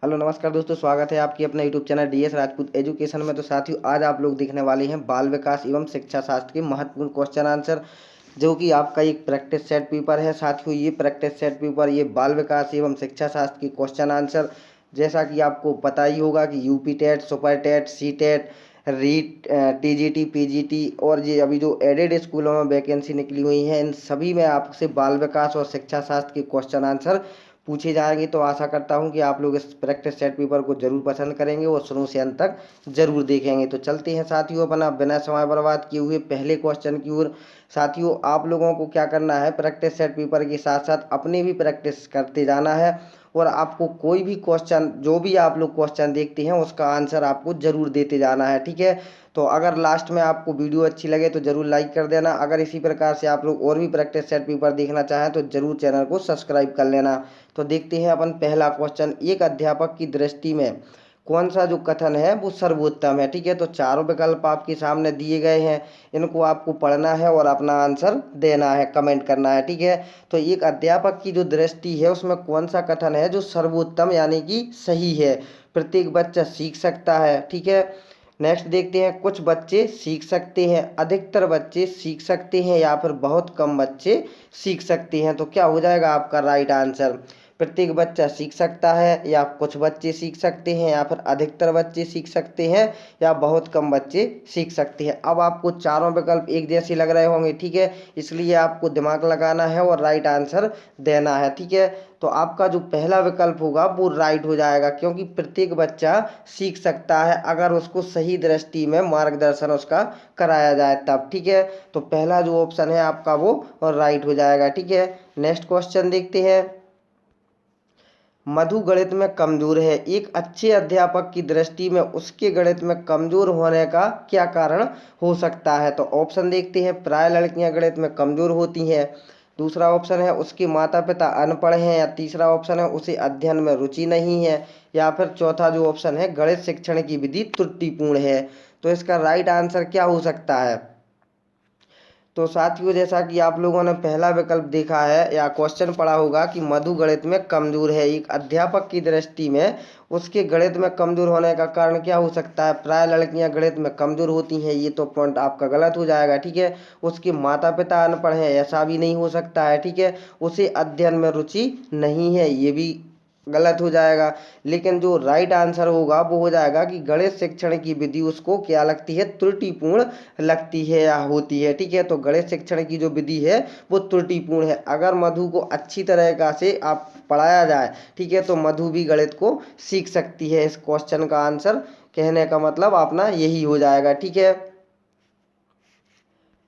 Hello नमस्कार दोस्तों, स्वागत है आपकी अपने YouTube channel DS Rajput education में। तो साथियों, आज आप लोग देखने वाले हैं बाल विकास एवं शिक्षा शास्त्र के महत्वपूर्ण क्वेश्चन आंसर, जो कि आपका एक प्रैक्टिस सेट पेपर है। साथियों, ये प्रैक्टिस सेट पेपर ये बाल विकास एवं शिक्षा शास्त्र के क्वेश्चन आंसर, जैसा कि आपको पता ही होगा कि UP TET, super TET, C TET, REET, TGT, PGT और ये अभी जो एडेड स्कूलों में वैकेंसी निकली हुई है, इन सभी में आपसे बाल विकास और शिक्षा शास्त्र के क्वेश्चन आंसर पूछे जाएंगे। तो आशा करता हूं कि आप लोग इस प्रैक्टिस सेट पेपर को जरूर पसंद करेंगे और शुरू से अंत तक जरूर देखेंगे। तो चलते हैं साथियों अपना बिना समय बर्बाद किए हुए पहले क्वेश्चन की ओर। साथियों, आप लोगों को क्या करना है, प्रैक्टिस सेट पेपर के साथ साथ अपनी भी प्रैक्टिस करते जाना है और आपको कोई भी क्वेश्चन, जो भी आप लोग क्वेश्चन देखते हैं, उसका आंसर आपको जरूर देते जाना है। ठीक है, तो अगर लास्ट में आपको वीडियो अच्छी लगे तो जरूर लाइक कर देना। अगर इसी प्रकार से आप लोग और भी प्रैक्टिस सेट पेपर देखना चाहें तो जरूर चैनल को सब्सक्राइब कर लेना। तो देखते हैं अपन पहला क्वेश्चन, एक अध्यापक की दृष्टि में कौन सा जो कथन है वो सर्वोत्तम है। ठीक है, तो चारों विकल्प आपके सामने दिए गए हैं, इनको आपको पढ़ना है और अपना आंसर देना है, कमेंट करना है। ठीक है, तो एक अध्यापक की जो दृष्टि है उसमें कौन सा कथन है जो सर्वोत्तम यानी कि सही है। प्रत्येक बच्चा सीख सकता है। ठीक है, नेक्स्ट देखते हैं, कुछ बच्चे सीख सकते हैं, अधिकतर बच्चे सीख सकते हैं या फिर बहुत कम बच्चे सीख सकते हैं। तो क्या हो जाएगा आपका राइट आंसर, प्रत्येक बच्चा सीख सकता है या कुछ बच्चे सीख सकते हैं या फिर अधिकतर बच्चे सीख सकते हैं या बहुत कम बच्चे सीख सकते हैं। अब आपको चारों विकल्प एक जैसे लग रहे होंगे, ठीक है, इसलिए आपको दिमाग लगाना है और राइट आंसर देना है। ठीक है, तो आपका जो पहला विकल्प होगा वो राइट हो जाएगा, क्योंकि प्रत्येक बच्चा सीख सकता है अगर उसको सही दृष्टि में मार्गदर्शन उसका कराया जाए तब। ठीक है, तो पहला जो ऑप्शन है आपका वो राइट हो जाएगा। ठीक है, नेक्स्ट क्वेश्चन देखते हैं, मधु गणित में कमजोर है, एक अच्छे अध्यापक की दृष्टि में उसके गणित में कमजोर होने का क्या कारण हो सकता है। तो ऑप्शन देखते हैं, प्राय लड़कियां गणित में कमजोर होती हैं, दूसरा ऑप्शन है उसके माता पिता अनपढ़ हैं, या तीसरा ऑप्शन है उसे अध्ययन में रुचि नहीं है, या फिर चौथा जो ऑप्शन है गणित शिक्षण की विधि त्रुटिपूर्ण है। तो इसका राइट आंसर क्या हो सकता है। तो साथियों, जैसा कि आप लोगों ने पहला विकल्प देखा है या क्वेश्चन पढ़ा होगा कि मधु गणित में कमजोर है, एक अध्यापक की दृष्टि में उसके गणित में कमजोर होने का कारण क्या हो सकता है, प्राय लड़कियां गणित में कमजोर होती हैं, ये तो पॉइंट आपका गलत हो जाएगा। ठीक है, उसके माता पिता अनपढ़ हैं, ऐसा भी नहीं हो सकता है। ठीक है, उसे अध्ययन में रुचि नहीं है, ये भी गलत हो जाएगा। लेकिन जो राइट आंसर होगा वो हो जाएगा कि गणित शिक्षण की विधि उसको क्या लगती है, त्रुटिपूर्ण लगती है या होती है। ठीक है, तो गणित शिक्षण की जो विधि है वो त्रुटिपूर्ण है। अगर मधु को अच्छी तरीका से आप पढ़ाया जाए, ठीक है, तो मधु भी गणित को सीख सकती है। इस क्वेश्चन का आंसर कहने का मतलब अपना यही हो जाएगा। ठीक है,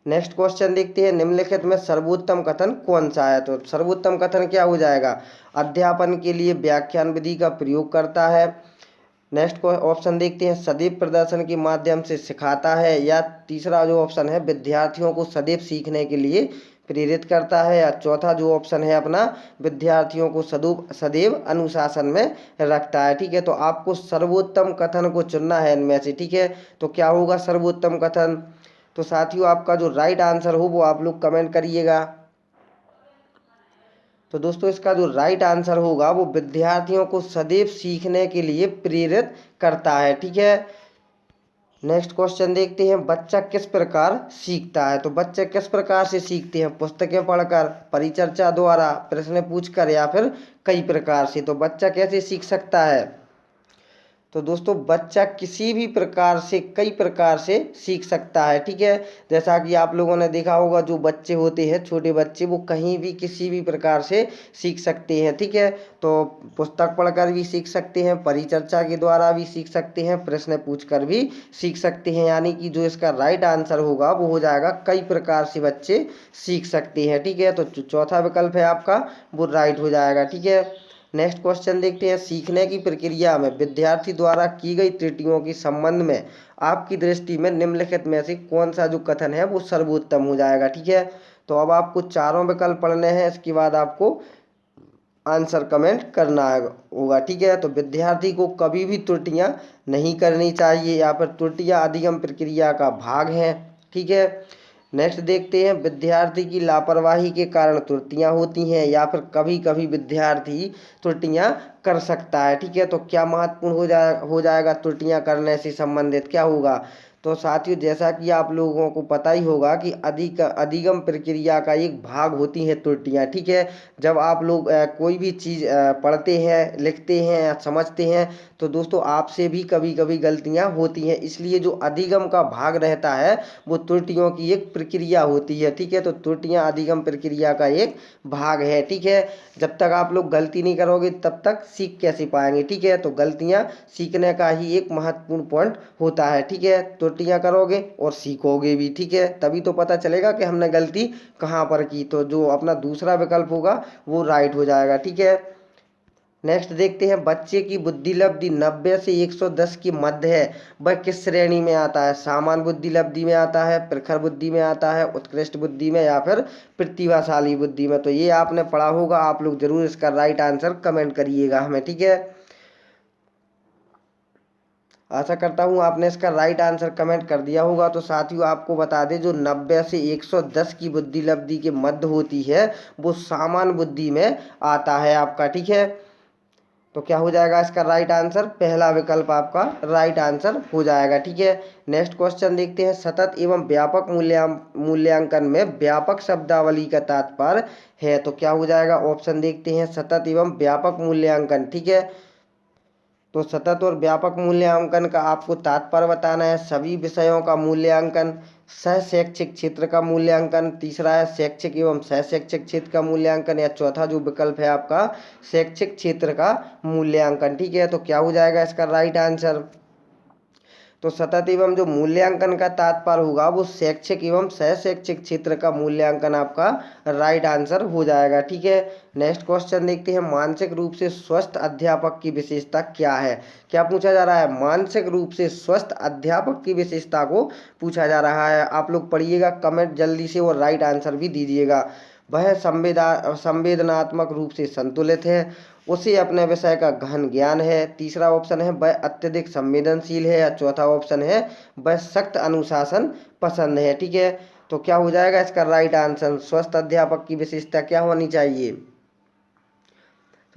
नेक्स्ट क्वेश्चन देखते हैं, निम्नलिखित में सर्वोत्तम कथन कौन सा है। तो सर्वोत्तम कथन क्या हो जाएगा, अध्यापन के लिए व्याख्यान विधि का प्रयोग करता है। नेक्स्ट को ऑप्शन देखते हैं, सदैव प्रदर्शन के माध्यम से सिखाता है, या तीसरा जो ऑप्शन है विद्यार्थियों को सदैव सीखने के लिए प्रेरित करता है, या चौथा जो ऑप्शन है अपना विद्यार्थियों को सदैव अनुशासन में रखता है। ठीक है, तो आपको सर्वोत्तम कथन को चुनना है इनमें से। ठीक है, तो क्या होगा सर्वोत्तम कथन। तो साथियों, आपका जो राइट आंसर हो वो आप लोग कमेंट करिएगा। तो दोस्तों, इसका जो राइट आंसर होगा वो विद्यार्थियों को सदैव सीखने के लिए प्रेरित करता है। ठीक है, नेक्स्ट क्वेश्चन देखते हैं, बच्चा किस प्रकार सीखता है। तो बच्चे किस प्रकार से सीखते हैं, पुस्तकें पढ़कर, परिचर्चा द्वारा, प्रश्न पूछकर, या फिर कई प्रकार से। तो बच्चा कैसे सीख सकता है, तो दोस्तों बच्चा किसी भी प्रकार से, कई प्रकार से सीख सकता है। ठीक है, जैसा कि आप लोगों ने देखा होगा जो बच्चे होते हैं, छोटे बच्चे, वो कहीं भी किसी भी प्रकार से सीख सकते हैं। ठीक है, तो पुस्तक पढ़कर भी सीख सकते हैं, परिचर्चा के द्वारा भी सीख सकते हैं, प्रश्न पूछकर भी सीख सकते हैं, यानी कि जो इसका राइट आंसर होगा वो हो जाएगा कई प्रकार से बच्चे सीख सकते हैं। ठीक है, तो चौथा विकल्प है आपका वो राइट हो जाएगा। ठीक है, नेक्स्ट क्वेश्चन देखते हैं, सीखने की प्रक्रिया में विद्यार्थी द्वारा की गई त्रुटियों के संबंध में आपकी दृष्टि में निम्नलिखित में से कौन सा जो कथन है वो सर्वोत्तम हो जाएगा। ठीक है, तो अब आपको चारों विकल्प पढ़ने हैं, इसके बाद आपको आंसर कमेंट करना होगा। ठीक है, तो विद्यार्थी को कभी भी त्रुटियां नहीं करनी चाहिए, या फिर त्रुटियां अधिगम प्रक्रिया का भाग हैं। ठीक है, नेक्स्ट देखते हैं, विद्यार्थी की लापरवाही के कारण त्रुटियां होती हैं या फिर कभी कभी विद्यार्थी त्रुटियां कर सकता है। ठीक है, तो क्या महत्वपूर्ण हो जाएगा त्रुटियां करने से संबंधित क्या होगा। तो साथियों जैसा कि आप लोगों को पता ही होगा कि अधिगम प्रक्रिया का एक भाग होती हैं त्रुटियां। ठीक है, जब आप लोग कोई भी चीज़ पढ़ते हैं, लिखते हैं या समझते हैं तो दोस्तों आपसे भी कभी कभी गलतियां होती हैं, इसलिए जो अधिगम का भाग रहता है वो त्रुटियों की एक प्रक्रिया होती है। ठीक है, तो त्रुटियां अधिगम प्रक्रिया का एक भाग है। ठीक है, जब तक आप लोग गलती नहीं करोगे तब तक सीख कैसे पाएंगे। ठीक है, तो गलतियां सीखने का ही एक महत्वपूर्ण पॉइंट होता है। ठीक है, त्रुटियां करोगे और सीखोगे भी। ठीक है, तभी तो पता चलेगा कि हमने गलती कहाँ पर की, तो जो अपना दूसरा विकल्प होगा वो राइट हो जाएगा। ठीक है, नेक्स्ट देखते हैं, बच्चे की बुद्धि लब्धि 90 से 110 के मध्य है, वह किस श्रेणी में आता है। सामान्य बुद्धि लब्धि में आता है, प्रखर बुद्धि में आता है, उत्कृष्ट बुद्धि में या फिर प्रतिभाशाली बुद्धि में। तो ये आपने पढ़ा होगा, आप लोग जरूर इसका राइट आंसर कमेंट करिएगा हमें। ठीक है, आशा करता हूँ आपने इसका राइट आंसर कमेंट कर दिया होगा। तो साथियों आपको बता दें, जो 90 से 110 की बुद्धि लब्धि के मध्य होती है वो सामान्य बुद्धि में आता है आपका। ठीक है, तो क्या हो जाएगा इसका राइट आंसर, पहला विकल्प आपका राइट आंसर हो जाएगा। ठीक है, नेक्स्ट क्वेश्चन देखते हैं, सतत एवं व्यापक मूल्यांकन में व्यापक शब्दावली का तात्पर्य है। तो क्या हो जाएगा, ऑप्शन देखते हैं, सतत एवं व्यापक मूल्यांकन। ठीक है, तो सतत और व्यापक मूल्यांकन का आपको तात्पर्य बताना है, सभी विषयों का मूल्यांकन, सह शैक्षिक क्षेत्र का मूल्यांकन, तीसरा है शैक्षिक एवं सह शैक्षिक क्षेत्र का मूल्यांकन, या चौथा जो विकल्प है आपका शैक्षिक क्षेत्र का मूल्यांकन। ठीक है, तो क्या हो जाएगा इसका राइट आंसर। तो सतत एवं जो मूल्यांकन का तात्पर्य होगा वो शैक्षिक एवं सह शैक्षिक क्षेत्र का मूल्यांकन आपका राइट आंसर हो जाएगा। ठीक है, नेक्स्ट क्वेश्चन देखते हैं, मानसिक रूप से स्वस्थ अध्यापक की विशेषता क्या है। क्या पूछा जा रहा है, मानसिक रूप से स्वस्थ अध्यापक की विशेषता को पूछा जा रहा है। आप लोग पढ़िएगा, कमेंट जल्दी से और राइट आंसर भी दीजिएगा। वह संवेदनात्मक रूप से संतुलित है, उसे अपने विषय का गहन ज्ञान है, तीसरा ऑप्शन है वह अत्यधिक संवेदनशील है, या चौथा ऑप्शन है वह सख्त अनुशासन पसंद है। ठीक है, तो क्या हो जाएगा इसका राइट आंसर, स्वस्थ अध्यापक की विशेषता क्या होनी चाहिए।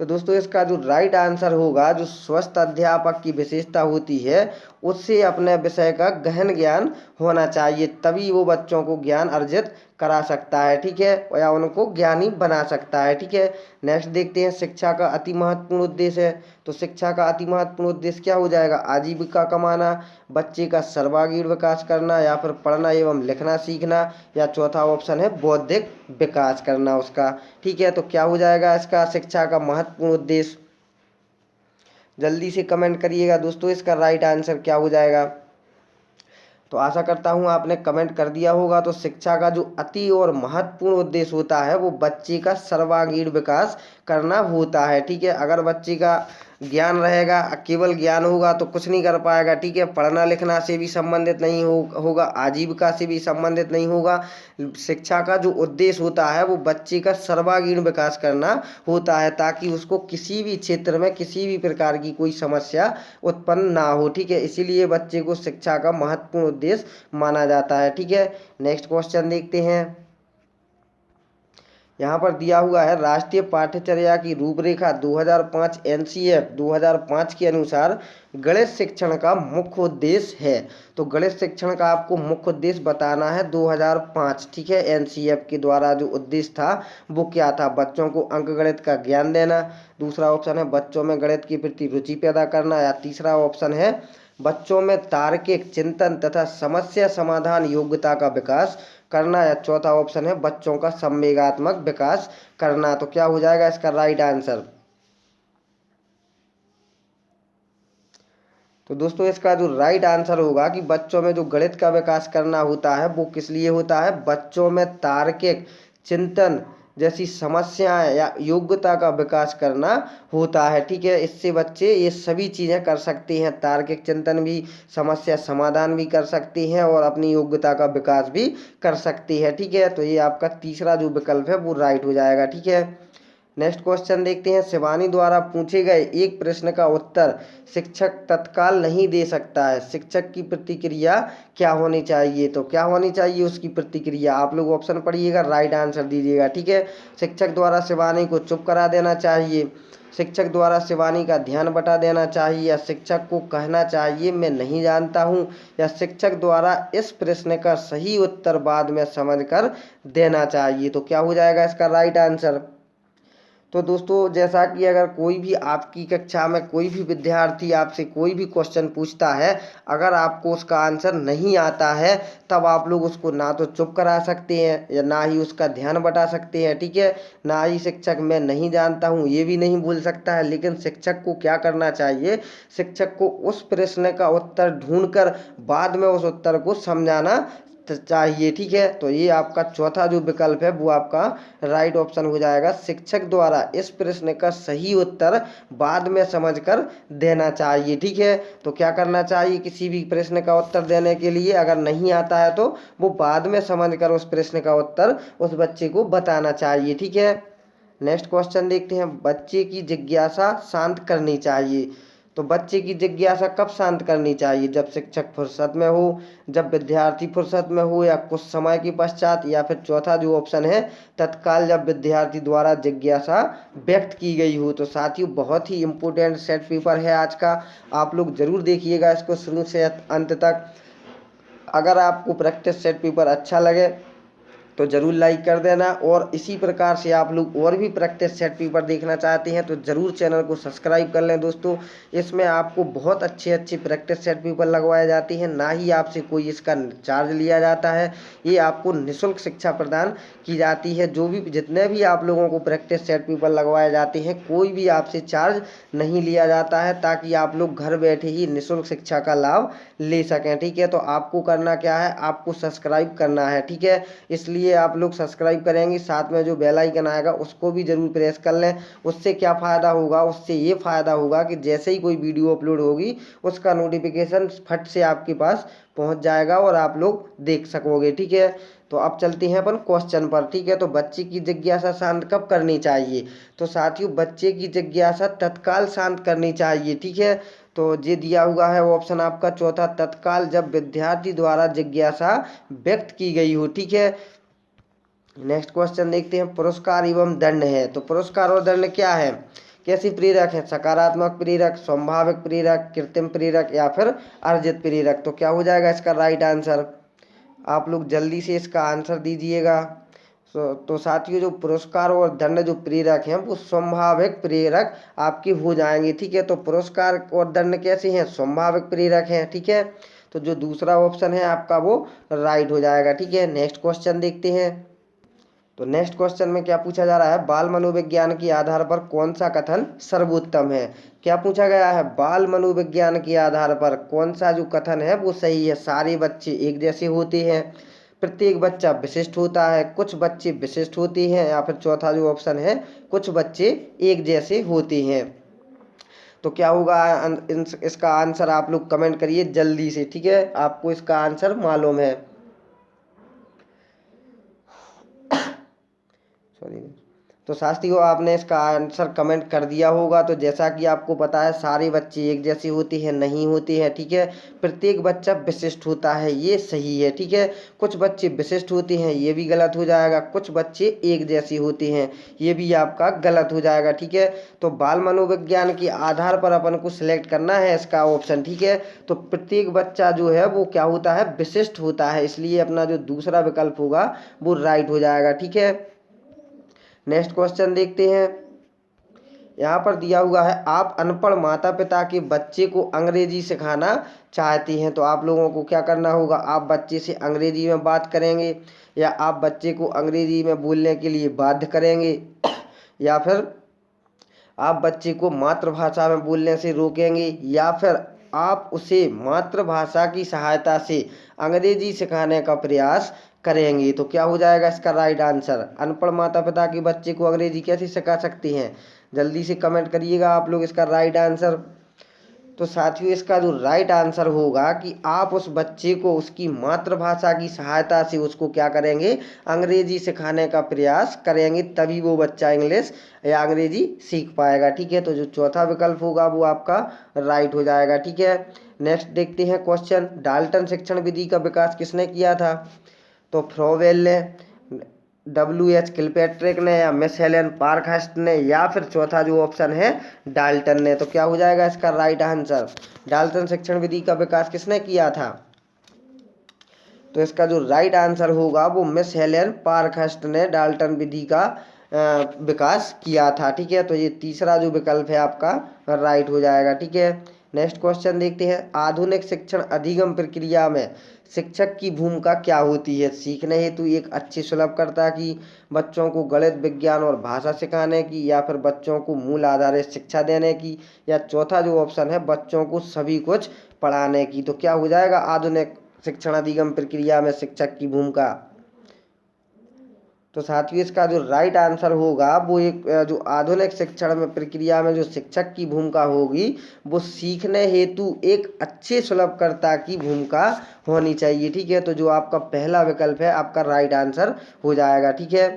तो दोस्तों इसका जो राइट आंसर होगा, जो स्वस्थ अध्यापक की विशेषता होती है उससे अपने विषय का गहन ज्ञान होना चाहिए, तभी वो बच्चों को ज्ञान अर्जित करा सकता है। ठीक है, या उनको ज्ञानी बना सकता है। ठीक है, नेक्स्ट देखते हैं, शिक्षा का अति महत्वपूर्ण उद्देश्य है। तो शिक्षा का अति महत्वपूर्ण उद्देश्य क्या हो जाएगा, आजीविका कमाना, बच्चे का सर्वांगीण विकास करना, या फिर पढ़ना एवं लिखना सीखना, या चौथा ऑप्शन है बौद्धिक विकास करना उसका। ठीक है, तो क्या हो जाएगा इसका शिक्षा का महत्वपूर्ण उद्देश्य, जल्दी से कमेंट करिएगा दोस्तों, इसका राइट आंसर क्या हो जाएगा। तो आशा करता हूँ आपने कमेंट कर दिया होगा। तो शिक्षा का जो अति और महत्वपूर्ण उद्देश्य होता है वो बच्चे का सर्वांगीण विकास करना होता है। ठीक है, अगर बच्चे का ज्ञान रहेगा, केवल ज्ञान होगा तो कुछ नहीं कर पाएगा। ठीक है, पढ़ना लिखना से भी संबंधित नहीं होगा, आजीविका से भी संबंधित नहीं होगा। शिक्षा का जो उद्देश्य होता है वो बच्चे का सर्वांगीण विकास करना होता है, ताकि उसको किसी भी क्षेत्र में किसी भी प्रकार की कोई समस्या उत्पन्न ना हो। ठीक है, इसीलिए बच्चे को शिक्षा का महत्वपूर्ण उद्देश्य माना जाता है। ठीक है, नेक्स्ट क्वेश्चन देखते हैं, यहाँ पर दिया हुआ है, राष्ट्रीय पाठ्यचर्या की रूपरेखा 2005 एनसीएफ 2005 के अनुसार गणित शिक्षण का मुख्य उद्देश्य है। तो गणित शिक्षण का आपको मुख्य उद्देश्य बताना है 2005। ठीक है, एनसीएफ के द्वारा जो उद्देश्य था वो क्या था, बच्चों को अंकगणित का ज्ञान देना, दूसरा ऑप्शन है बच्चों में गणित के प्रति रुचि पैदा करना, या तीसरा ऑप्शन है बच्चों में तार्किक चिंतन तथा समस्या समाधान योग्यता का विकास करना, या चौथा ऑप्शन है बच्चों का संवेगात्मक विकास करना। तो क्या हो जाएगा इसका राइट आंसर। तो दोस्तों इसका जो राइट आंसर होगा कि बच्चों में जो गणित का विकास करना होता है वो किस लिए होता है, बच्चों में तार्किक चिंतन जैसी समस्याएं या योग्यता का विकास करना होता है। ठीक है, इससे बच्चे ये सभी चीज़ें कर सकते हैं, तार्किक चिंतन भी, समस्या समाधान भी कर सकते हैं और अपनी योग्यता का विकास भी कर सकते हैं। ठीक है, तो ये आपका तीसरा जो विकल्प है वो राइट हो जाएगा। ठीक है, नेक्स्ट क्वेश्चन देखते हैं। शिवानी द्वारा पूछे गए एक प्रश्न का उत्तर शिक्षक तत्काल नहीं दे सकता है, शिक्षक की प्रतिक्रिया क्या होनी चाहिए? तो क्या होनी चाहिए उसकी प्रतिक्रिया? आप लोग ऑप्शन पढ़िएगा, राइट आंसर दीजिएगा। ठीक है, शिक्षक द्वारा शिवानी को चुप करा देना चाहिए, शिक्षक द्वारा शिवानी का ध्यान बटा देना चाहिए, या शिक्षक को कहना चाहिए मैं नहीं जानता हूँ, या शिक्षक द्वारा इस प्रश्न का सही उत्तर बाद में समझकर देना चाहिए। तो क्या हो जाएगा इसका राइट आंसर? तो दोस्तों, जैसा कि अगर कोई भी आपकी कक्षा में कोई भी विद्यार्थी आपसे कोई भी क्वेश्चन पूछता है, अगर आपको उसका आंसर नहीं आता है, तब आप लोग उसको ना तो चुप करा सकते हैं या ना ही उसका ध्यान बटा सकते हैं। ठीक है, ना ही शिक्षक मैं नहीं जानता हूँ ये भी नहीं बोल सकता है, लेकिन शिक्षक को क्या करना चाहिए? शिक्षक को उस प्रश्न का उत्तर ढूंढकर बाद में उस उत्तर को समझाना चाहिए। ठीक है, तो ये आपका चौथा जो विकल्प है वो आपका राइट ऑप्शन हो जाएगा। शिक्षक द्वारा इस प्रश्न का सही उत्तर बाद में समझकर देना चाहिए। ठीक है, तो क्या करना चाहिए? किसी भी प्रश्न का उत्तर देने के लिए अगर नहीं आता है तो वो बाद में समझकर उस प्रश्न का उत्तर उस बच्चे को बताना चाहिए। ठीक है, नेक्स्ट क्वेश्चन देखते हैं। बच्चे की जिज्ञासा शांत करनी चाहिए। तो बच्चे की जिज्ञासा कब शांत करनी चाहिए? जब शिक्षक फुर्सत में हो, जब विद्यार्थी फुर्सत में हो, या कुछ समय के पश्चात, या फिर चौथा जो ऑप्शन है तत्काल जब विद्यार्थी द्वारा जिज्ञासा व्यक्त की गई हो। तो साथियों, बहुत ही इम्पोर्टेंट सेट पेपर है आज का, आप लोग जरूर देखिएगा इसको शुरू से अंत तक। अगर आपको प्रैक्टिस सेट पेपर अच्छा लगे तो ज़रूर लाइक कर देना, और इसी प्रकार से आप लोग और भी प्रैक्टिस सेट पेपर देखना चाहते हैं तो ज़रूर चैनल को सब्सक्राइब कर लें दोस्तों। इसमें आपको बहुत अच्छे अच्छे प्रैक्टिस सेट पेपर लगवाए जाते हैं, ना ही आपसे कोई इसका चार्ज लिया जाता है, ये आपको निःशुल्क शिक्षा प्रदान की जाती है। जो भी जितने भी आप लोगों को प्रैक्टिस सेट पेपर लगवाए जाते हैं कोई भी आपसे चार्ज नहीं लिया जाता है, ताकि आप लोग घर बैठे ही निःशुल्क शिक्षा का लाभ ले सकें। ठीक है, तो आपको करना क्या है? आपको सब्सक्राइब करना है। ठीक है, इसलिए आप लोग सब्सक्राइब करेंगे, साथ में जो बेल आइकन आएगा उसको भी जरूर प्रेस कर लें। उससे क्या फ़ायदा होगा? उससे ये फ़ायदा होगा कि जैसे ही कोई वीडियो अपलोड होगी उसका नोटिफिकेशन फट से आपके पास पहुंच जाएगा और आप लोग देख सकोगे। ठीक है, तो अब चलते हैं अपन क्वेश्चन पर। ठीक है, तो बच्चे की जिज्ञासा शांत कब करनी चाहिए? तो साथियों, बच्चे की जिज्ञासा तत्काल शांत करनी चाहिए। ठीक है, तो ये दिया हुआ है ऑप्शन आपका चौथा, तत्काल जब विद्यार्थी द्वारा जिज्ञासा व्यक्त की गई हो। ठीक है, नेक्स्ट क्वेश्चन देखते हैं। पुरस्कार एवं दंड है, तो पुरस्कार और दंड क्या है? कैसी प्रेरक है? सकारात्मक प्रेरक, संभावित प्रेरक, कृत्रिम प्रेरक, या फिर अर्जित प्रेरक? तो क्या हो जाएगा इसका राइट आंसर? आप लोग जल्दी से इसका आंसर दीजिएगा। तो साथियों, जो पुरस्कार और दंड जो प्रेरक हैं वो संभावित प्रेरक आपके हो जाएंगे। ठीक है, तो पुरस्कार और दंड कैसे हैं? संभावित प्रेरक हैं। ठीक है, तो जो दूसरा ऑप्शन है आपका वो राइट हो जाएगा। ठीक है, नेक्स्ट क्वेश्चन देखते हैं। तो नेक्स्ट क्वेश्चन में क्या पूछा जा रहा है? बाल मनोविज्ञान के आधार पर कौन सा कथन सर्वोत्तम है? क्या पूछा गया है? बाल मनोविज्ञान के आधार पर कौन सा जो कथन है वो सही है? सारे बच्चे एक जैसे होते हैं, प्रत्येक बच्चा विशिष्ट होता है, कुछ बच्चे विशिष्ट होते हैं, या फिर चौथा जो ऑप्शन है कुछ बच्चे एक जैसे होते हैं? तो क्या होगा इसका आंसर? आप लोग कमेंट करिए जल्दी से। ठीक है, आपको इसका आंसर मालूम है? सॉरी, तो साथियों, आपने इसका आंसर कमेंट कर दिया होगा। तो जैसा कि आपको पता है सारे बच्चे एक जैसे होते हैं, नहीं होते हैं। ठीक है, प्रत्येक बच्चा विशिष्ट होता है, ये सही है। ठीक है, कुछ बच्चे विशिष्ट होते हैं, ये भी गलत हो जाएगा। कुछ बच्चे एक जैसे होते हैं, ये भी आपका गलत हो जाएगा। ठीक है, तो बाल मनोविज्ञान के आधार पर अपन को सिलेक्ट करना है इसका ऑप्शन। ठीक है, तो प्रत्येक बच्चा जो है वो क्या होता है? विशिष्ट होता है, इसलिए अपना जो दूसरा विकल्प होगा वो राइट हो जाएगा। ठीक है, नेक्स्ट क्वेश्चन देखते हैं। यहाँ पर दिया हुआ है, आप अनपढ़ माता पिता के बच्चे को अंग्रेजी सिखाना चाहती हैं, तो आप लोगों को क्या करना होगा? आप बच्चे से अंग्रेजी में बात करेंगे, या आप बच्चे को अंग्रेजी में बोलने के लिए बाध्य करेंगे, या फिर आप बच्चे को मातृभाषा में बोलने से रोकेंगे, या फिर आप उसे मातृभाषा की सहायता से अंग्रेजी सिखाने का प्रयास करेंगे? तो क्या हो जाएगा इसका राइट आंसर? अनपढ़ माता पिता के बच्चे को अंग्रेजी कैसे सिखा सकते हैं? जल्दी से कमेंट करिएगा आप लोग इसका राइट आंसर। तो साथियों इसका जो राइट आंसर होगा कि आप उस बच्चे को उसकी मातृभाषा की सहायता से उसको क्या करेंगे, अंग्रेजी सिखाने का प्रयास करेंगे, तभी वो बच्चा इंग्लिश या अंग्रेजी सीख पाएगा। ठीक है, तो जो चौथा विकल्प होगा वो आपका राइट हो जाएगा। ठीक है, नेक्स्ट देखते हैं क्वेश्चन, डाल्टन शिक्षण विधि का विकास किसने किया था? तो फ्रोवेल ने, W.H. किलपैट्रिक ने, या मिस हेलेन पार्कहर्स्ट ने, या फिर चौथा जो ऑप्शन है डाल्टन ने। तो क्या हो जाएगा इसका राइट आंसर? डाल्टन शिक्षण विधि का विकास किसने किया था? तो इसका जो राइट आंसर होगा वो मिस हेलेन पार्कहर्स्ट ने डाल्टन विधि का विकास किया था। ठीक है, तो ये तीसरा जो विकल्प है आपका राइट हो जाएगा। ठीक है, नेक्स्ट क्वेश्चन देखते हैं, आधुनिक शिक्षण अधिगम प्रक्रिया में शिक्षक की भूमिका क्या होती है? सीखने हेतु एक अच्छी सुलभकर्ता की, बच्चों को गणित विज्ञान और भाषा सिखाने की, या फिर बच्चों को मूल आधारित शिक्षा देने की, या चौथा जो ऑप्शन है बच्चों को सभी कुछ पढ़ाने की। तो क्या हो जाएगा आधुनिक शिक्षण अधिगम प्रक्रिया में शिक्षक की भूमिका? तो साथियों इसका जो राइट आंसर होगा वो एक जो आधुनिक शिक्षण में प्रक्रिया में जो शिक्षक की भूमिका होगी वो सीखने हेतु एक अच्छे सुलभकर्ता की भूमिका होनी चाहिए। ठीक है, तो जो आपका पहला विकल्प है आपका राइट आंसर हो जाएगा। ठीक है,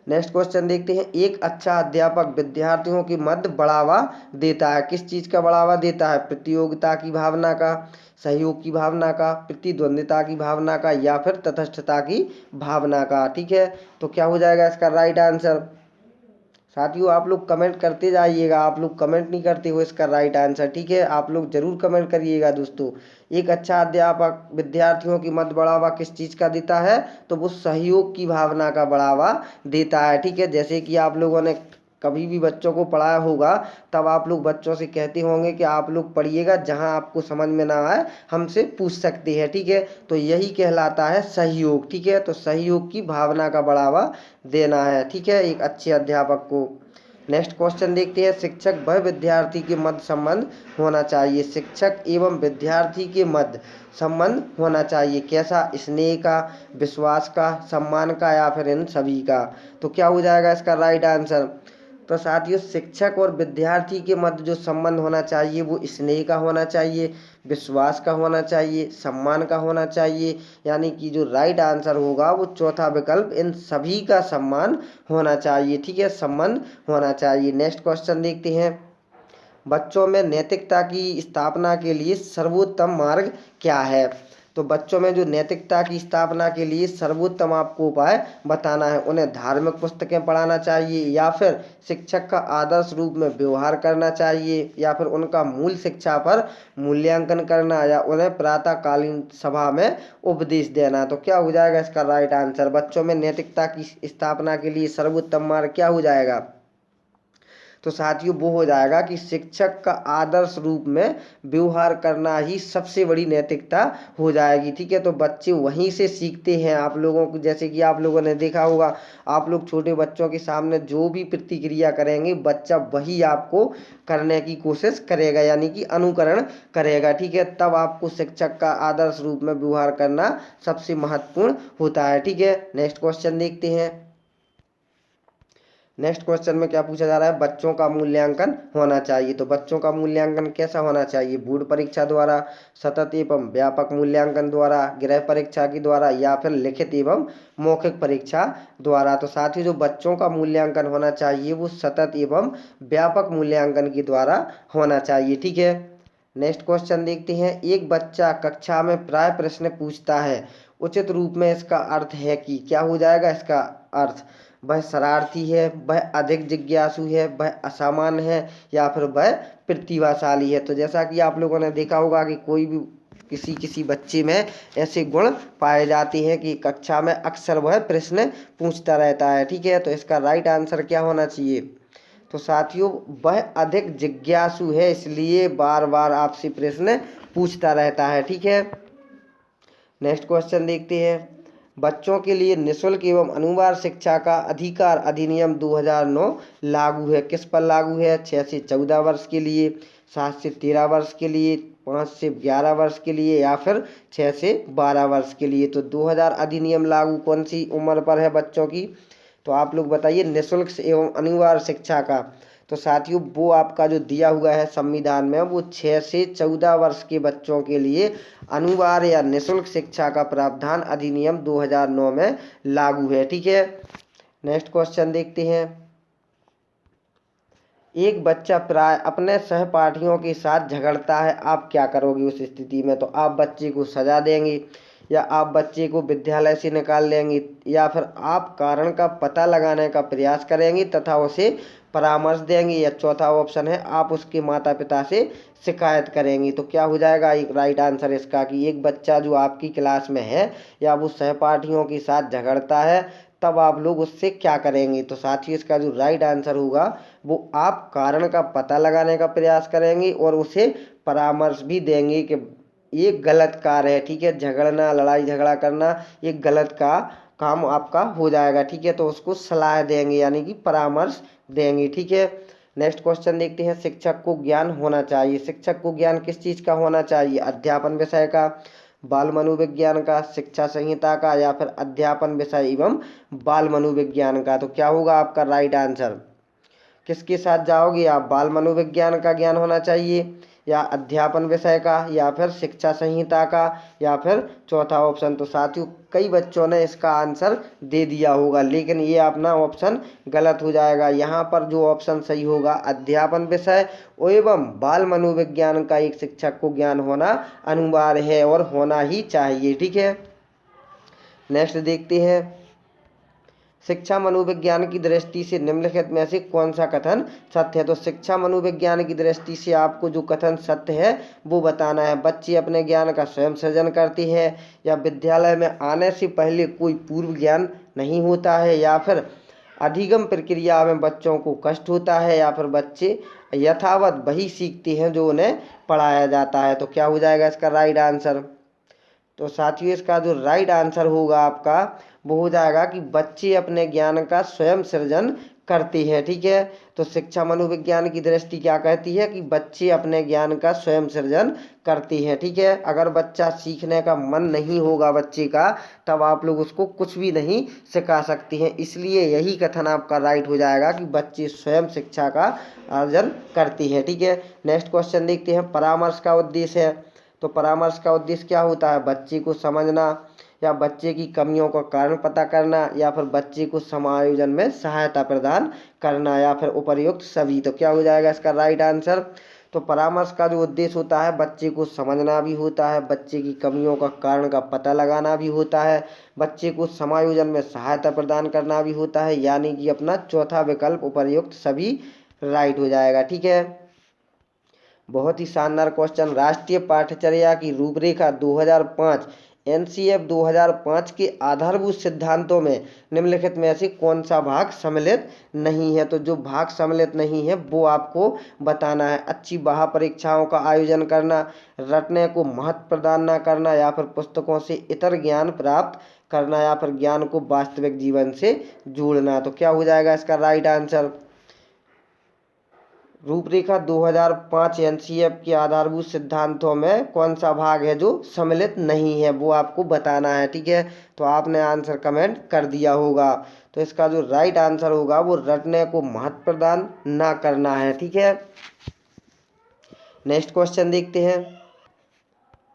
नेक्स्ट क्वेश्चन देखते हैं, एक अच्छा अध्यापक विद्यार्थियों के मध्य बढ़ावा देता है, किस चीज का बढ़ावा देता है? प्रतियोगिता की भावना का, सहयोग की भावना का, प्रतिद्वंदिता की भावना का, या फिर तटस्थता की भावना का। ठीक है, तो क्या हो जाएगा इसका राइट आंसर? साथियों आप लोग कमेंट करते जाइएगा, आप लोग कमेंट नहीं करते हो इसका राइट आंसर। ठीक है, आप लोग जरूर कमेंट करिएगा दोस्तों। एक अच्छा अध्यापक विद्यार्थियों की मत बढ़ावा किस चीज़ का देता है? तो वो सहयोग की भावना का बढ़ावा देता है। ठीक है, जैसे कि आप लोगों ने कभी भी बच्चों को पढ़ाया होगा तब आप लोग बच्चों से कहते होंगे कि आप लोग पढ़िएगा, जहां आपको समझ में ना आए हमसे पूछ सकते हैं। ठीक है, तो यही कहलाता है सहयोग। ठीक है, तो सहयोग की भावना का बढ़ावा देना है। ठीक है, एक अच्छे अध्यापक को। नेक्स्ट क्वेश्चन देखते हैं, शिक्षक व विद्यार्थी के मध्य संबंध होना चाहिए, शिक्षक एवं विद्यार्थी के मध्य संबंध होना चाहिए कैसा? स्नेह का, विश्वास का, सम्मान का, या फिर इन सभी का। तो क्या हो जाएगा इसका राइट आंसर? तो साथियों शिक्षक और विद्यार्थी के मध्य जो संबंध होना चाहिए वो स्नेह का होना चाहिए, विश्वास का होना चाहिए, सम्मान का होना चाहिए, यानी कि जो राइट आंसर होगा वो चौथा विकल्प इन सभी का सम्मान होना चाहिए। ठीक है, संबंध होना चाहिए। नेक्स्ट क्वेश्चन देखते हैं, बच्चों में नैतिकता की स्थापना के लिए सर्वोत्तम मार्ग क्या है? तो बच्चों में जो नैतिकता की स्थापना के लिए सर्वोत्तम आपको उपाय बताना है। उन्हें धार्मिक पुस्तकें पढ़ाना चाहिए, या फिर शिक्षक का आदर्श रूप में व्यवहार करना चाहिए, या फिर उनका मूल शिक्षा पर मूल्यांकन करना, या उन्हें प्रातःकालीन सभा में उपदेश देना। तो क्या हो जाएगा इसका राइट आंसर? बच्चों में नैतिकता की स्थापना के लिए सर्वोत्तम मार्ग क्या हो जाएगा? तो साथियों वो हो जाएगा कि शिक्षक का आदर्श रूप में व्यवहार करना ही सबसे बड़ी नैतिकता हो जाएगी। ठीक है, तो बच्चे वहीं से सीखते हैं। आप लोगों को जैसे कि आप लोगों ने देखा होगा, आप लोग छोटे बच्चों के सामने जो भी प्रतिक्रिया करेंगे बच्चा वही आपको करने की कोशिश करेगा, यानी कि अनुकरण करेगा। ठीक है, तब आपको शिक्षक का आदर्श रूप में व्यवहार करना सबसे महत्वपूर्ण होता है। ठीक है, नेक्स्ट क्वेश्चन देखते हैं। नेक्स्ट क्वेश्चन में क्या पूछा जा रहा है? बच्चों का मूल्यांकन होना चाहिए। तो बच्चों का मूल्यांकन कैसा होना चाहिए? बोर्ड परीक्षा द्वारा, सतत एवं व्यापक मूल्यांकन द्वारा, गृह परीक्षा के द्वारा, या फिर लिखित एवं मौखिक परीक्षा द्वारा। तो साथ ही जो बच्चों का मूल्यांकन होना चाहिए वो सतत एवं व्यापक मूल्यांकन के द्वारा होना चाहिए। ठीक है, नेक्स्ट क्वेश्चन देखते हैं, एक बच्चा कक्षा में प्राय प्रश्न पूछता है, उचित रूप में इसका अर्थ है कि क्या हो जाएगा इसका अर्थ? वह शरारती है, वह अधिक जिज्ञासु है, वह असामान्य है, या फिर वह प्रतिभाशाली है। तो जैसा कि आप लोगों ने देखा होगा कि कोई भी किसी किसी बच्चे में ऐसे गुण पाए जाते हैं कि कक्षा में अक्सर वह प्रश्न पूछता रहता है। ठीक है, तो इसका राइट आंसर क्या होना चाहिए? तो साथियों वह अधिक जिज्ञासु है, इसलिए बार बार आपसे प्रश्न पूछता रहता है। ठीक है, नेक्स्ट क्वेश्चन देखते हैं, बच्चों के लिए निःशुल्क एवं अनिवार्य शिक्षा का अधिकार अधिनियम 2009 लागू है, किस पर लागू है? 6 से 14 वर्ष के लिए, 7 से 13 वर्ष के लिए, 5 से 11 वर्ष के लिए, या फिर 6 से 12 वर्ष के लिए। तो 2000 अधिनियम लागू कौन सी उम्र पर है बच्चों की? तो आप लोग बताइए, निःशुल्क एवं अनिवार्य शिक्षा का तो साथियों वो आपका जो दिया हुआ है संविधान में, वो 6 से 14 वर्ष के बच्चों के लिए अनिवार्य या निःशुल्क शिक्षा का प्रावधान अधिनियम 2009 में लागू है। ठीक है, नेक्स्ट क्वेश्चन देखते हैं। एक बच्चा प्राय अपने सहपाठियों के साथ झगड़ता है, आप क्या करोगे उस स्थिति में? तो आप बच्चे को सजा देंगे, या आप बच्चे को विद्यालय से निकाल देंगे, या फिर आप कारण का पता लगाने का प्रयास करेंगे तथा उसे परामर्श देंगे, या चौथा ऑप्शन है आप उसके माता पिता से शिकायत करेंगी। तो क्या हो जाएगा एक राइट आंसर इसका कि एक बच्चा जो आपकी क्लास में है या वो सहपाठियों के साथ झगड़ता है, तब आप लोग उससे क्या करेंगे? तो साथियों इसका जो राइट आंसर होगा वो आप कारण का पता लगाने का प्रयास करेंगे और उसे परामर्श भी देंगे कि ये गलत कार्य है। ठीक है, झगड़ना, लड़ाई झगड़ा करना ये गलत का काम आपका हो जाएगा। ठीक है, तो उसको सलाह देंगे यानी कि परामर्श देंगे। ठीक है, नेक्स्ट क्वेश्चन देखते हैं। शिक्षक को ज्ञान होना चाहिए, शिक्षक को ज्ञान किस चीज़ का होना चाहिए? अध्यापन विषय का, बाल मनोविज्ञान का, शिक्षा संहिता का, या फिर अध्यापन विषय एवं बाल मनोविज्ञान का। तो क्या होगा आपका राइट आंसर? किसके साथ जाओगे आप? बाल मनोविज्ञान का ज्ञान होना चाहिए, या अध्यापन विषय का, या फिर शिक्षा संहिता का, या फिर चौथा ऑप्शन? तो साथियों कई बच्चों ने इसका आंसर दे दिया होगा, लेकिन ये अपना ऑप्शन गलत हो जाएगा। यहाँ पर जो ऑप्शन सही होगा, अध्यापन विषय एवं बाल मनोविज्ञान का एक शिक्षक को ज्ञान होना अनिवार्य है और होना ही चाहिए। ठीक है, नेक्स्ट देखते हैं। शिक्षा मनोविज्ञान की दृष्टि से निम्नलिखित में से कौन सा कथन सत्य है? तो शिक्षा मनोविज्ञान की दृष्टि से आपको जो कथन सत्य है वो बताना है। बच्चे अपने ज्ञान का स्वयं सृजन करते हैं, या विद्यालय में आने से पहले कोई पूर्व ज्ञान नहीं होता है, या फिर अधिगम प्रक्रिया में बच्चों को कष्ट होता है, या फिर बच्चे यथावत वही सीखते हैं जो उन्हें पढ़ाया जाता है। तो क्या हो जाएगा इसका राइट आंसर? तो साथियों इसका जो राइट आंसर होगा आपका वो हो जाएगा कि बच्चे अपने ज्ञान का स्वयं सृजन करते हैं। ठीक है, तो शिक्षा मनोविज्ञान की दृष्टि क्या कहती है कि बच्चे अपने ज्ञान का स्वयं सृजन करते हैं। ठीक है, अगर बच्चा सीखने का मन नहीं होगा बच्चे का, तब आप लोग उसको कुछ भी नहीं सिखा सकते हैं। इसलिए यही कथन आपका राइट हो जाएगा कि बच्चे स्वयं शिक्षा का अर्जन करते हैं। ठीक है, नेक्स्ट क्वेश्चन देखते हैं। परामर्श का उद्देश्य है, तो परामर्श का उद्देश्य क्या होता है? बच्चे को समझना, या बच्चे की कमियों का कारण पता करना, या फिर बच्चे को समायोजन में सहायता प्रदान करना, या फिर उपर्युक्त सभी। तो क्या हो जाएगा इसका राइट आंसर? तो परामर्श का जो उद्देश्य होता है बच्चे को समझना भी होता है, बच्चे की कमियों का कारण का पता लगाना भी होता है, बच्चे को समायोजन में सहायता प्रदान करना भी होता है, यानी कि अपना चौथा विकल्प उपर्युक्त सभी राइट हो जाएगा। ठीक है, बहुत ही शानदार क्वेश्चन। राष्ट्रीय पाठ्यचर्या की रूपरेखा 2005 एनसीएफ 2005 के आधारभूत सिद्धांतों में निम्नलिखित में से कौन सा भाग सम्मिलित नहीं है? तो जो भाग सम्मिलित नहीं है वो आपको बताना है। अच्छी बाह्य परीक्षाओं का आयोजन करना, रटने को महत्व प्रदान न करना, या फिर पुस्तकों से इतर ज्ञान प्राप्त करना, या फिर ज्ञान को वास्तविक जीवन से जोड़ना। तो क्या हो जाएगा इसका राइट आंसर? रूपरेखा 2005 एनसीएफ के आधारभूत सिद्धांतों में कौन सा भाग है जो सम्मिलित नहीं है, वो आपको बताना है। ठीक है, तो आपने आंसर कमेंट कर दिया होगा। तो इसका जो राइट आंसर होगा वो रटने को महत्व प्रदान ना करना है। ठीक है, नेक्स्ट क्वेश्चन देखते हैं।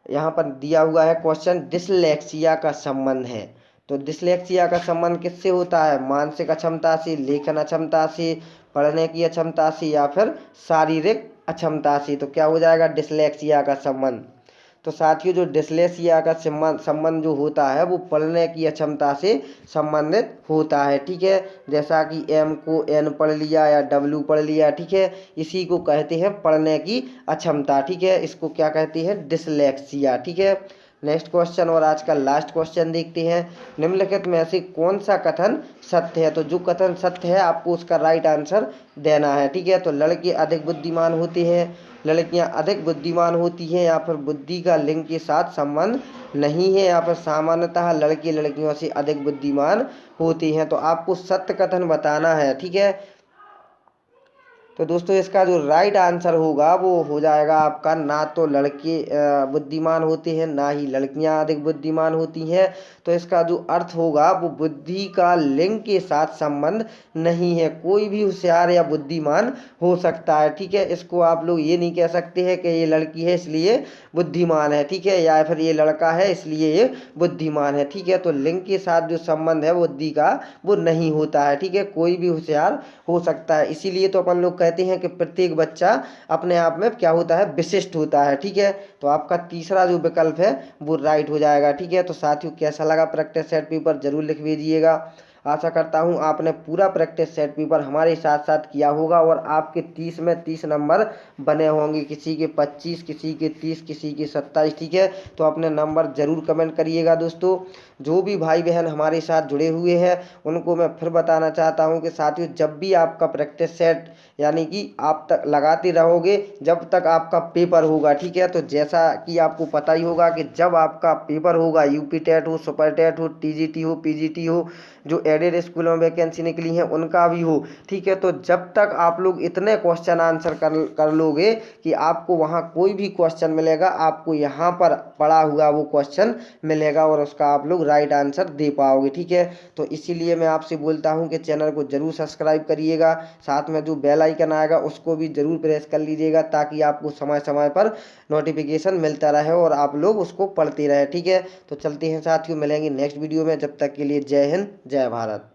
यहाँ पर दिया हुआ है क्वेश्चन, डिसलेक्सिया का संबंध है। तो डिसलेक्सिया का संबंध किससे होता है? मानसिक अक्षमता से, लेखन अक्षमता से, पढ़ने की अक्षमता से, या फिर शारीरिक अक्षमता से। तो क्या हो जाएगा डिसलेक्सिया का संबंध? तो साथियों जो डिसलेक्सिया का संबंध जो होता है वो पढ़ने की अक्षमता से संबंधित होता है। ठीक है, जैसा कि एम को एन पढ़ लिया या डब्ल्यू पढ़ लिया। ठीक है, इसी को कहते हैं पढ़ने की अक्षमता। ठीक है, इसको क्या कहती है? डिसलेक्सिया। ठीक है, नेक्स्ट क्वेश्चन और आज का लास्ट क्वेश्चन देखते हैं। निम्नलिखित में से कौन सा कथन सत्य है? तो जो कथन सत्य है आपको उसका राइट आंसर देना है। ठीक है, तो लड़के अधिक बुद्धिमान होते हैं, लड़कियां अधिक बुद्धिमान होती हैं, या फिर बुद्धि का लिंग के साथ संबंध नहीं है, या फिर सामान्यतः लड़के लड़कियों से अधिक बुद्धिमान होते हैं। तो आपको सत्य कथन बताना है। ठीक है, तो दोस्तों इसका जो राइट आंसर होगा वो हो जाएगा आपका, ना तो लड़के बुद्धिमान होते हैं, ना ही लड़कियां अधिक बुद्धिमान होती हैं। तो इसका जो अर्थ होगा वो बुद्धि का लिंग के साथ संबंध नहीं है। कोई भी होशियार या बुद्धिमान हो सकता है, ठीक है। इसको आप लोग ये नहीं कह सकते हैं कि ये लड़की है इसलिए बुद्धिमान है, ठीक है, या फिर ये लड़का है इसलिए ये बुद्धिमान है, ठीक है। तो लिंग के साथ जो संबंध है बुद्धि का, वो नहीं होता है, ठीक है। कोई भी होशियार हो सकता है। इसीलिए तो अपन लोग कहते हैं कि प्रत्येक बच्चा अपने आप में क्या होता है, विशिष्ट होता है, ठीक है। तो आपका तीसरा जो विकल्प है वो राइट हो जाएगा, ठीक है। तो साथियों कैसा लगा प्रैक्टिस सेट पेपर जरूर लिख भेजिएगा। आशा करता हूँ आपने पूरा प्रैक्टिस सेट पेपर हमारे साथ साथ किया होगा और आपके 30 में 30 नंबर बने होंगे, किसी के 25, किसी के 30, किसी के 27, ठीक है। तो अपने नंबर जरूर कमेंट करिएगा दोस्तों। जो भी भाई बहन हमारे साथ जुड़े हुए हैं उनको मैं फिर बताना चाहता हूँ कि साथियों जब भी आपका प्रैक्टिस सेट यानी कि आप तक लगाते रहोगे जब तक आपका पेपर होगा, ठीक है। तो जैसा कि आपको पता ही होगा कि जब आपका पेपर होगा, यूपी टेट हो, सुपर टेट हो, टीजीटी हो, पीजीटी हो, जो एडेड स्कूल में वैकेंसी निकली है उनका भी हो, ठीक है। तो जब तक आप लोग इतने क्वेश्चन आंसर कर लोगे कि आपको वहाँ कोई भी क्वेश्चन मिलेगा, आपको यहाँ पर पड़ा हुआ वो क्वेश्चन मिलेगा और उसका आप लोग राइट आंसर दे पाओगे, ठीक है। तो इसीलिए मैं आपसे बोलता हूँ कि चैनल को जरूर सब्सक्राइब करिएगा, साथ में जो बेल आइकन आएगा उसको भी जरूर प्रेस कर लीजिएगा ताकि आपको समय समय पर नोटिफिकेशन मिलता रहे और आप लोग उसको पढ़ते रहे, ठीक है। तो चलते हैं साथियों, मिलेंगे नेक्स्ट वीडियो में, जब तक के लिए जय हिंद जय भारत।